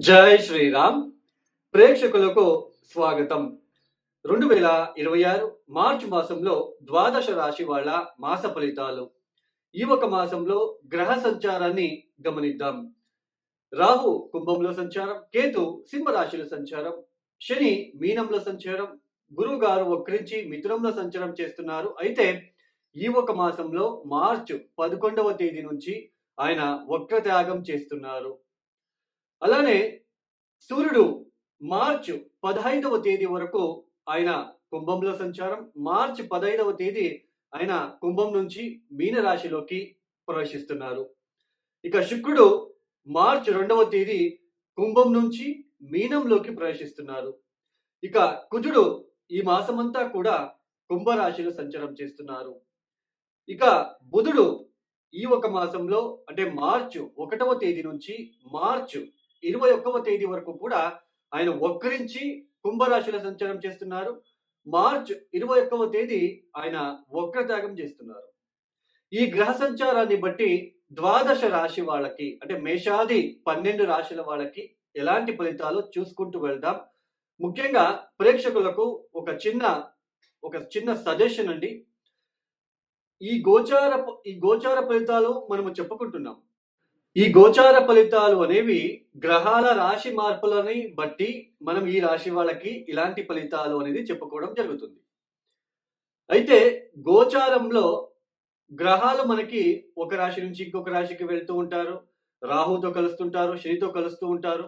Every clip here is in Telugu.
జై శ్రీరామ్. ప్రేక్షకులకు స్వాగతం. 2026 మార్చి మాసంలో ద్వాదశ రాశి వాళ్ళ మాస ఫలితాలు. ఈ ఒక మాసంలో గ్రహ సంచారాన్ని గమనిద్దాం. రాహు కుంభంలో సంచారం, కేతు సింహ రాశిలో సంచారం, శని మీనంలో సంచారం, గురువు గారు వక్రించి మిథునంలో సంచారం చేస్తున్నారు. అయితే ఈ ఒక మాసంలో మార్చి 11వ తేదీ నుంచి ఆయన వక్రత్యాగం చేస్తున్నారు. అలానే సూర్యుడు మార్చి 15వ తేదీ వరకు ఆయన కుంభంలో సంచారం, మార్చి 15వ తేదీ ఆయన కుంభం నుంచి మీన రాశిలోకి ప్రవేశిస్తున్నారు. ఇక శుక్రుడు మార్చి 2వ తేదీ కుంభం నుంచి మీనంలోకి ప్రవేశిస్తున్నారు. ఇక కుజుడు ఈ మాసమంతా కూడా కుంభరాశిలో సంచారం చేస్తున్నారు. ఇక బుధుడు ఈ ఒక మాసంలో అంటే మార్చి 1వ తేదీ నుంచి మార్చి 21వ తేదీ వరకు కూడా ఆయన వక్రించి కుంభరాశిలో సంచారం చేస్తున్నారు. మార్చి 21వ తేదీ ఆయన వక్రత్యాగం చేస్తున్నారు. ఈ గ్రహ సంచారాన్ని బట్టి ద్వాదశ రాశి వాళ్ళకి అంటే మేషాది 12 రాశుల వాళ్ళకి ఎలాంటి ఫలితాలు చూసుకుంటూ వెళ్దాం. ముఖ్యంగా ప్రేక్షకులకు ఒక చిన్న సజెషన్ అండి. ఈ గోచార ఫలితాలు మనము చెప్పుకుంటున్నాం. ఈ గోచార ఫలితాలు అనేవి గ్రహాల రాశి మార్పులని బట్టి మనం ఈ రాశి వాళ్ళకి ఇలాంటి ఫలితాలు అనేది చెప్పుకోవడం జరుగుతుంది. అయితే గోచారంలో గ్రహాలు మనకి ఒక రాశి నుంచి ఇంకొక రాశికి వెళ్తూ ఉంటారు. రాహుతో కలుస్తుంటారు, శనితో కలుస్తూ ఉంటారు.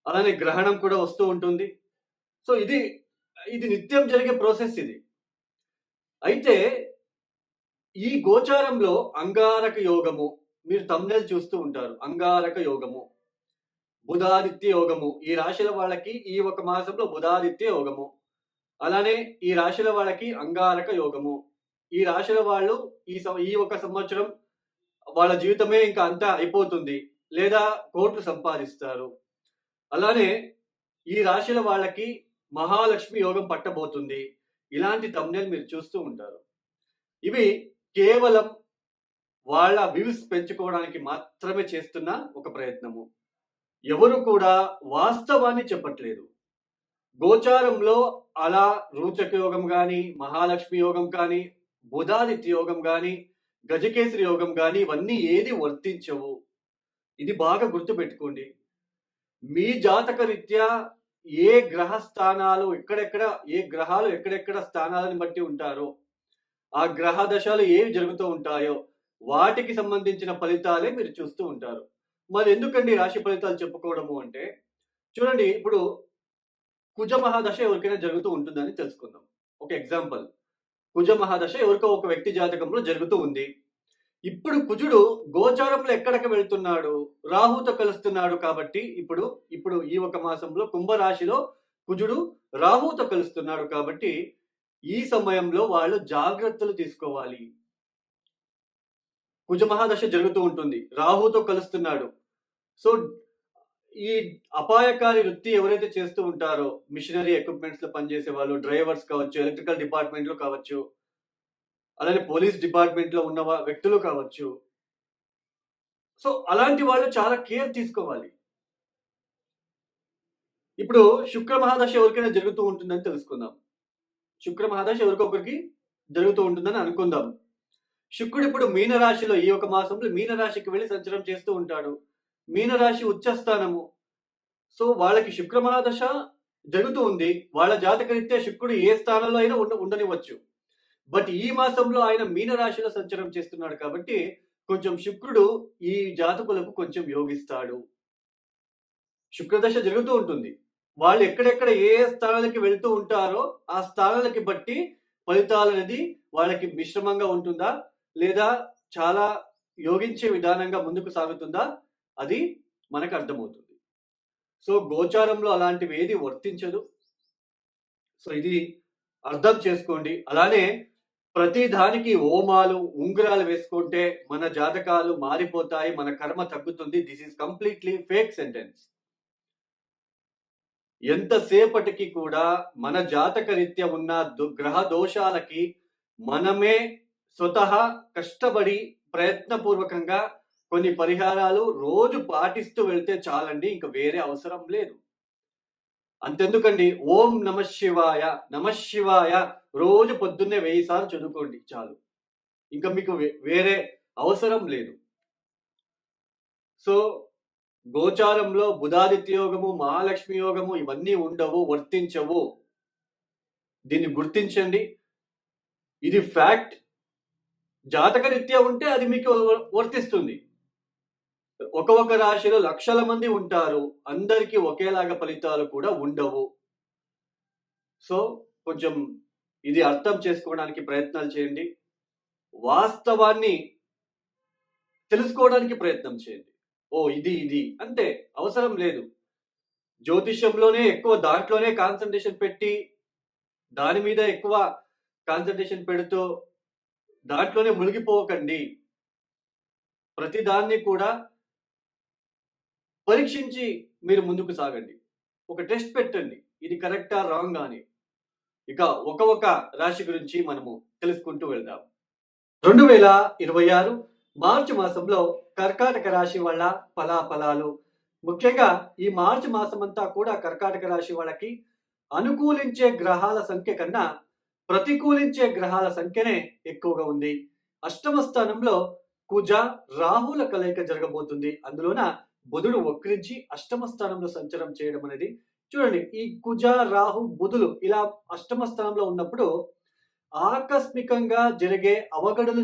అలానే గ్రహణం కూడా వస్తూ ఉంటుంది. సో ఇది నిత్యం జరిగే ప్రాసెస్ ఇది. అయితే ఈ గోచారంలో అంగారక యోగము, మీరు థంబ్‌నెయిల్ చూస్తూ ఉంటారు. అంగారక యోగము, బుధాదిత్య యోగము. ఈ రాశుల వాళ్ళకి ఈ ఒక మాసంలో బుధాదిత్య యోగము. అలానే ఈ రాశుల వాళ్ళకి అంగారక యోగము. ఈ రాశుల వాళ్ళు ఈ ఒక సంవత్సరం వాళ్ళ జీవితమే ఇంకా అంతా అయిపోతుంది. లేదా కోట్లు సంపాదిస్తారు. అలానే ఈ రాశుల వాళ్ళకి మహాలక్ష్మి యోగం పట్టబోతుంది. ఇలాంటి థంబ్‌నెయిల్ మీరు చూస్తూ ఉంటారు. ఇవి కేవలం వాళ్ళ వ్యూస్ పెంచుకోవడానికి మాత్రమే చేస్తున్న ఒక ప్రయత్నము. ఎవరు కూడా వాస్తవాన్ని చెప్పట్లేదు. గోచారంలో అలా రోచక యోగం గాని, మహాలక్ష్మి యోగం కానీ, బుధాదిత్య యోగం గాని, గజకేసరి యోగం గాని ఇవన్నీ ఏది వర్తించవు. ఇది బాగా గుర్తుపెట్టుకోండి. మీ జాతక రీత్యా ఏ గ్రహ స్థానాలు ఏ గ్రహాలు ఎక్కడెక్కడ స్థానాలను బట్టి ఉంటారో, ఆ గ్రహ దశలు ఏవి జరుగుతూ ఉంటాయో వాటికి సంబంధించిన ఫలితాలే మీరు చూస్తూ ఉంటారు. మరి ఎందుకండి రాశి ఫలితాలు చెప్పుకోవడము అంటే, చూడండి ఇప్పుడు కుజ మహాదశ ఎవరికైనా జరుగుతూ ఉంటుందని తెలుసుకుందాం. ఒక ఎగ్జాంపుల్. కుజ మహాదశ ఎవరికో ఒక వ్యక్తి జాతకంలో జరుగుతూ ఉంది. ఇప్పుడు కుజుడు గోచారంలో ఎక్కడికి వెళ్తున్నాడు? రాహుతో కలుస్తున్నాడు కాబట్టి ఇప్పుడు ఈ ఒక మాసంలో కుంభరాశిలో కుజుడు రాహుతో కలుస్తున్నాడు కాబట్టి ఈ సమయంలో వాళ్ళు జాగ్రత్తలు తీసుకోవాలి. కుజ మహాదశ జరుగుతూ ఉంటుంది. రాహుతో కలుస్తున్నాడు. సో ఈ అపాయకారి వృత్తి ఎవరైతే చేస్తూ ఉంటారో, మిషనరీ ఎక్విప్‌మెంట్స్‌లో పనిచేసే వాళ్ళు, డ్రైవర్స్ కావచ్చు, ఎలక్ట్రికల్ డిపార్ట్‌మెంట్‌లో కావచ్చు, అలానే పోలీస్ డిపార్ట్‌మెంట్‌లో ఉన్న వ్యక్తులు కావచ్చు. సో అలాంటి వాళ్ళు చాలా కేర్ తీసుకోవాలి. ఇప్పుడు శుక్ర మహాదశ ఎవరికైనా జరుగుతూ ఉంటుందని తెలుసుకుందాం. శుక్ర మహాదశ ఎవరికొకరికి జరుగుతూ ఉంటుందని అనుకుందాం. శుక్రుడు ఇప్పుడు మీనరాశిలో ఈ ఒక మాసంలో మీనరాశికి వెళ్లి సంచారం చేస్తూ ఉంటాడు. మీనరాశి ఉచ్చస్థానము. సో వాళ్ళకి శుక్ర మహాదశ జరుగుతూ ఉంది. వాళ్ళ జాతకరీత్యా శుక్రుడు ఏ స్థానంలో అయినా ఉండనివ్వచ్చు. బట్ ఈ మాసంలో ఆయన మీనరాశిలో సంచారం చేస్తున్నాడు కాబట్టి కొంచెం శుక్రుడు ఈ జాతకులకు కొంచెం యోగిస్తాడు. శుక్రదశ జరుగుతూ ఉంటుంది. వాళ్ళు ఎక్కడెక్కడ ఏ స్థానాలకి వెళ్తూ ఉంటారో ఆ స్థానాలకి బట్టి ఫలితాలనేది వాళ్ళకి మిశ్రమంగా ఉంటుందా? లేదా చాలా యోగించే విధానంగా ముందుకు సాగుతుందా? అది మనకు అర్థమవుతుంది. సో గోచారంలో అలాంటివి ఏది వర్తించదు. సో ఇది అర్థం చేసుకోండి. అలానే ప్రతి దానికి హోమాలు, ఉంగరాలు వేసుకుంటే మన జాతకాలు మారిపోతాయి, మన కర్మ తగ్గుతుంది. This is completely fake sentence. ఎంతసేపటికి కూడా మన జాతక రీత్యా ఉన్న గ్రహ దోషాలకి మనమే స్వతహా కష్టపడి ప్రయత్నపూర్వకంగా కొన్ని పరిహారాలు రోజు పాటిస్తూ వెళ్తే చాలండి. ఇంక వేరే అవసరం లేదు. అంతెందుకండి, ఓం నమః శివాయ, నమః శివాయ రోజు పొద్దున్నే 1000 సార్లు చదువుకోండి చాలు. ఇంక మీకు వేరే అవసరం లేదు. సో, గోచారంలో బుధాదిత్య యోగము, మహాలక్ష్మి యోగము ఇవన్నీ ఉండవు, వర్తించవు. దీన్ని గుర్తించండి. ఇది ఫ్యాక్ట్. జాతకరీత్యా ఉంటే అది మీకు వర్తిస్తుంది. ఒక రాశిలో లక్షల మంది ఉంటారు. అందరికీ ఒకేలాగా ఫలితాలు కూడా ఉండవు. సో, కొంచెం ఇది అర్థం చేసుకోవడానికి ప్రయత్నాలు చేయండి. వాస్తవాన్ని తెలుసుకోవడానికి ప్రయత్నం చేయండి. ఓహ్! ఇది అంతే. అవసరం లేదు. జ్యోతిష్యంలోనే ఎక్కువ దాంట్లోనే కాన్సంట్రేషన్ పెట్టి, దాని మీద ఎక్కువ కాన్సంట్రేషన్ పెడుతూ, దాంట్లోనే మునిగిపోకండి. ప్రతి దాన్ని కూడా పరీక్షించి మీరు ముందుకు సాగండి. ఒక టెస్ట్ పెట్టండి. ఇది కరెక్టా? రాంగా అని. ఇక ఒక రాశి గురించి మనము తెలుసుకుంటూ వెళ్దాం. 2026 మార్చి మాసంలో కర్కాటక రాశి వాళ్ళ ఫలాఫలాలు. ముఖ్యంగా ఈ మార్చి మాసమంతా కూడా కర్కాటక రాశి వాళ్ళకి అనుకూలించే గ్రహాల సంఖ్య కన్నా ప్రతికూలించే గ్రహాల సంఖ్యనే ఎక్కువగా ఉంది. అష్టమ స్థానంలో కుజ, రాహుల కలయిక జరగబోతుంది. అందులోన బుధుడు వక్రించి అష్టమ స్థానంలో సంచారం చేయడం అనేది చూడండి. ఈ కుజ, రాహు, బుధులు ఇలా అష్టమ స్థానంలో ఉన్నప్పుడు ఆకస్మికంగా జరిగే అవఘడలు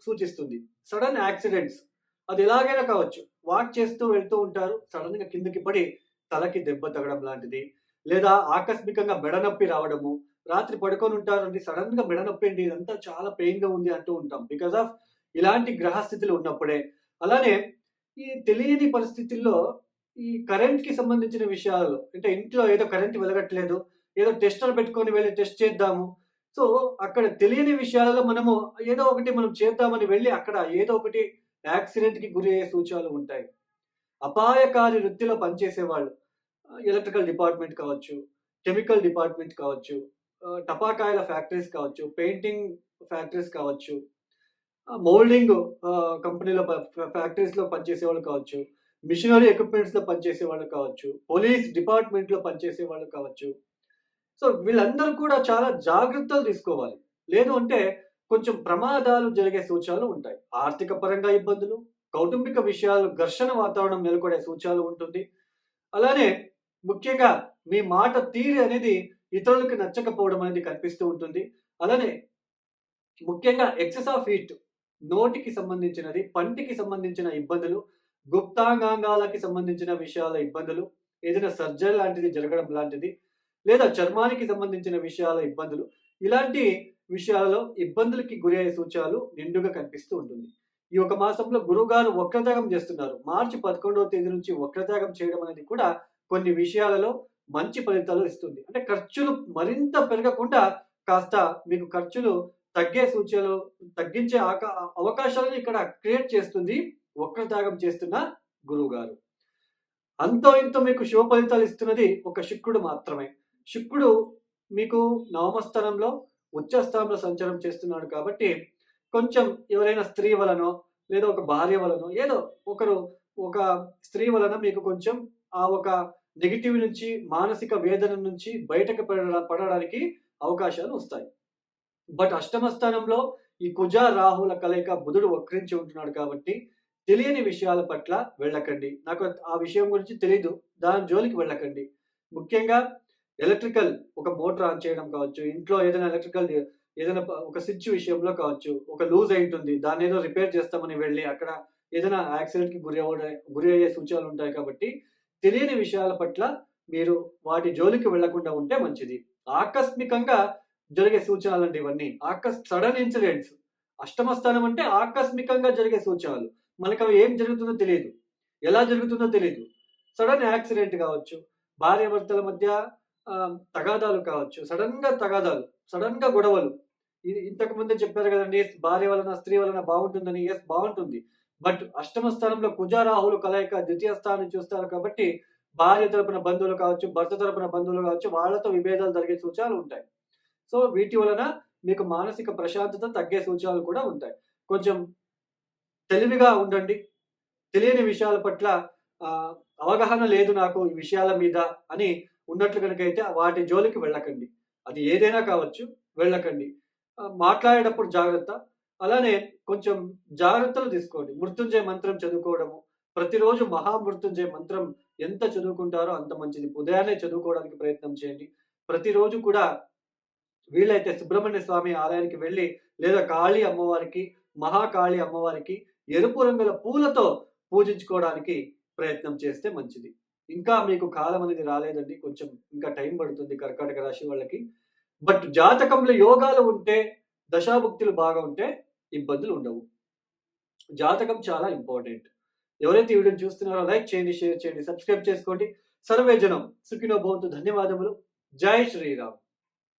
సూచిస్తుంది. Sudden accidents. అది ఎలాగైనా కావచ్చు. వాక్ చేస్తూ వెళ్తూ ఉంటారు. సడన్ గా కిందకి పడి తలకి దెబ్బ తగడం లాంటిది. లేదా ఆకస్మికంగా మెడ నొప్పి రావడము. రాత్రి పడుకొని ఉంటారండి. సడన్ గా మెడ నొప్పి అండి. ఇదంతా చాలా పెయిన్ గా ఉంది అంటూ ఉంటాం. బికాస్ ఆఫ్ ఇలాంటి గ్రహస్థితులు ఉన్నప్పుడే. అలానే ఈ తెలియని పరిస్థితుల్లో ఈ కరెంట్‌కి సంబంధించిన విషయాలలో అంటే ఇంట్లో ఏదో కరెంట్ వెలగట్లేదు. ఏదో టెస్టర్ పెట్టుకొని వెళ్లి టెస్ట్ చేద్దాము. సో, అక్కడ తెలియని విషయాలలో మనము ఏదో ఒకటి మనం చేద్దామని వెళ్లి అక్కడ ఏదో ఒకటి యాక్సిడెంట్‌కి గురయ్యే సూచనలు ఉంటాయి. అపాయకారి వృత్తిలో పనిచేసేవాళ్ళు ఎలక్ట్రికల్ డిపార్ట్‌మెంట్ కావచ్చు, కెమికల్ డిపార్ట్‌మెంట్ కావచ్చు, టపాకాయల ఫ్యాక్టరీస్ కావచ్చు, పెయింటింగ్ ఫ్యాక్టరీస్ కావచ్చు, మౌల్డింగ్ కంపెనీలో ఫ్యాక్టరీస్‌లో పనిచేసేవాళ్ళు కావచ్చు, మిషనరీ ఎక్విప్‌మెంట్స్‌లో పనిచేసేవాళ్ళు కావచ్చు, పోలీస్ డిపార్ట్‌మెంట్‌లో పనిచేసేవాళ్ళు కావచ్చు. సో, వీళ్ళందరూ కూడా చాలా జాగ్రత్తలు తీసుకోవాలి. లేదు అంటే కొంచెం ప్రమాదాలు జరిగే సూచనలు ఉంటాయి. ఆర్థిక పరంగా ఇబ్బందులు, కౌటుంబిక విషయాలు ఘర్షణ వాతావరణం నెలకొనే సూచనలు ఉంటుంది. అలానే ముఖ్యంగా మీ మాట తీరు అనేది ఇతరులకు నచ్చకపోవడం అనేది కనిపిస్తూ ఉంటుంది. అలానే ముఖ్యంగా ఎక్సెస్ ఆఫ్ హీట్, నోటికి సంబంధించినది, పంటికి సంబంధించిన ఇబ్బందులు, గుప్తాంగాంగాలకి సంబంధించిన విషయాల ఇబ్బందులు, ఏదైనా సర్జరీ లాంటిది జరగడం లాంటిది, లేదా చర్మానికి సంబంధించిన విషయాల ఇబ్బందులు, ఇలాంటి విషయాలలో ఇబ్బందులకి గురయ్యే సూచనలు నిండుగా కనిపిస్తూ ఉంటుంది. ఈ ఒక మాసంలో గురువుగారు వక్రత్యాగం చేస్తున్నారు. మార్చి 11వ తేదీ నుంచి వక్రత్యాగం చేయడం అనేది కూడా కొన్ని విషయాలలో మంచి ఫలితాలు ఇస్తుంది. అంటే ఖర్చులు మరింత పెరగకుండా కాస్త మీకు ఖర్చులు తగ్గే సూచనలు, తగ్గించే అవకాశాలను ఇక్కడ క్రియేట్ చేస్తుంది వక్రత్యాగం చేస్తున్న గురువుగారు. అంతో ఇంతో మీకు శుభ ఫలితాలు ఇస్తున్నది ఒక శుక్రుడు మాత్రమే. శుక్రుడు మీకు నవమ స్థానంలో, ఉచ్చ స్థానంలో సంచారం చేస్తున్నాడు కాబట్టి, కొంచెం ఎవరైనా స్త్రీ వలనో, లేదా ఒక భార్య వలనో, ఏదో ఒకరు ఒక స్త్రీ వలన మీకు కొంచెం ఆ ఒక నెగెటివ్ నుంచి, మానసిక వేదన నుంచి బయటకు పడడానికి అవకాశాలు వస్తాయి. బట్ అష్టమ స్థానంలో ఈ కుజ, రాహుల కలయిక బుధుడు వక్రించి ఉంటున్నాడు కాబట్టి, తెలియని విషయాల పట్ల వెళ్ళకండి. నాకు ఆ విషయం గురించి తెలీదు. దాని జోలికి వెళ్ళకండి. ముఖ్యంగా ఎలక్ట్రికల్ ఒక మోటార్ ఆన్ చేయడం కావచ్చు, ఇంట్లో ఏదైనా ఎలక్ట్రికల్ ఏదైనా ఒక స్విచ్ విషయంలో కావచ్చు, ఒక లూజ్ అయింటుంది. దాన్నేదో రిపేర్ చేస్తామని వెళ్ళి అక్కడ ఏదైనా యాక్సిడెంట్‌కి గురి అయ్యే సూచనలు ఉంటాయి కాబట్టి, తెలియని విషయాల పట్ల మీరు వాటి జోలికి వెళ్ళకుండా ఉంటే మంచిది. ఆకస్మికంగా జరిగే సూచనలండి ఇవన్నీ. Sudden incidents. అష్టమ స్థానం అంటే ఆకస్మికంగా జరిగే సూచనలు. మనకవి ఏం జరుగుతుందో తెలీదు. ఎలా జరుగుతుందో తెలీదు. సడన్ యాక్సిడెంట్ కావచ్చు, భార్యాభర్తల మధ్య తగాదాలు కావచ్చు, సడన్‌గా తగాదాలు, సడన్‌గా గొడవలు. ఇది ఇంతకు ముందే చెప్పారు గదండీ! భార్య వలన, స్త్రీ వలన బాగుంటుందని. యెస్, బాగుంటుంది. బట్ అష్టమ స్థానంలో కుజ, రాహులు కలయిక ద్వితీయ స్థానం చూస్తారు కాబట్టి, భార్య తరపున బంధువులు కావచ్చు, భర్త తరపున బంధువులు కావచ్చు, వాళ్ళతో విభేదాలు జరిగే సూచనలు ఉంటాయి. సో, వీటి వలన మీకు మానసిక ప్రశాంతత తగ్గే సూచనలు కూడా ఉంటాయి. కొంచెం తెలివిగా ఉండండి. తెలియని విషయాల పట్ల అవగాహన లేదు నాకు ఈ విషయాల మీద అని ఉన్నట్లు గనుకైతే వాటి జోలికి వెళ్ళకండి. అది ఏదైనా కావచ్చు, వెళ్ళకండి. మాట్లాడేటప్పుడు జాగ్రత్త. అలానే కొంచెం జాగ్రత్తలు తీసుకోండి. మృత్యుంజయ మంత్రం చదువుకోవడము, ప్రతిరోజు మహామృత్యుంజయ మంత్రం ఎంత చదువుకుంటారో అంత మంచిది. ఉదయాన్నే చదువుకోవడానికి ప్రయత్నం చేయండి. ప్రతిరోజు కూడా వీలైతే సుబ్రహ్మణ్య స్వామి ఆలయానికి వెళ్లి, లేదా కాళీ అమ్మవారికి, మహాకాళి అమ్మవారికి ఎరుపు రంగుల పూలతో పూజించుకోవడానికి ప్రయత్నం చేస్తే మంచిది. ఇంకా మీకు కాలం అనేది రాలేదండి. కొంచెం ఇంకా టైం పడుతుంది కర్కాటక రాశి వాళ్ళకి. బట్ జాతకంలో యోగాలు ఉంటే, దశాభుక్తులు బాగా ఉంటే ఇబ్బందులు ఉండవు. జాతకం చాలా ఇంపార్టెంట్. ఎవరైతే ఈ వీడియోని చూస్తున్నారో లైక్ చేయండి, షేర్ చేయండి, సబ్స్క్రైబ్ చేసుకోండి. సర్వే జనం సుఖినో భవంతు. ధన్యవాదములు. జై శ్రీరామ్.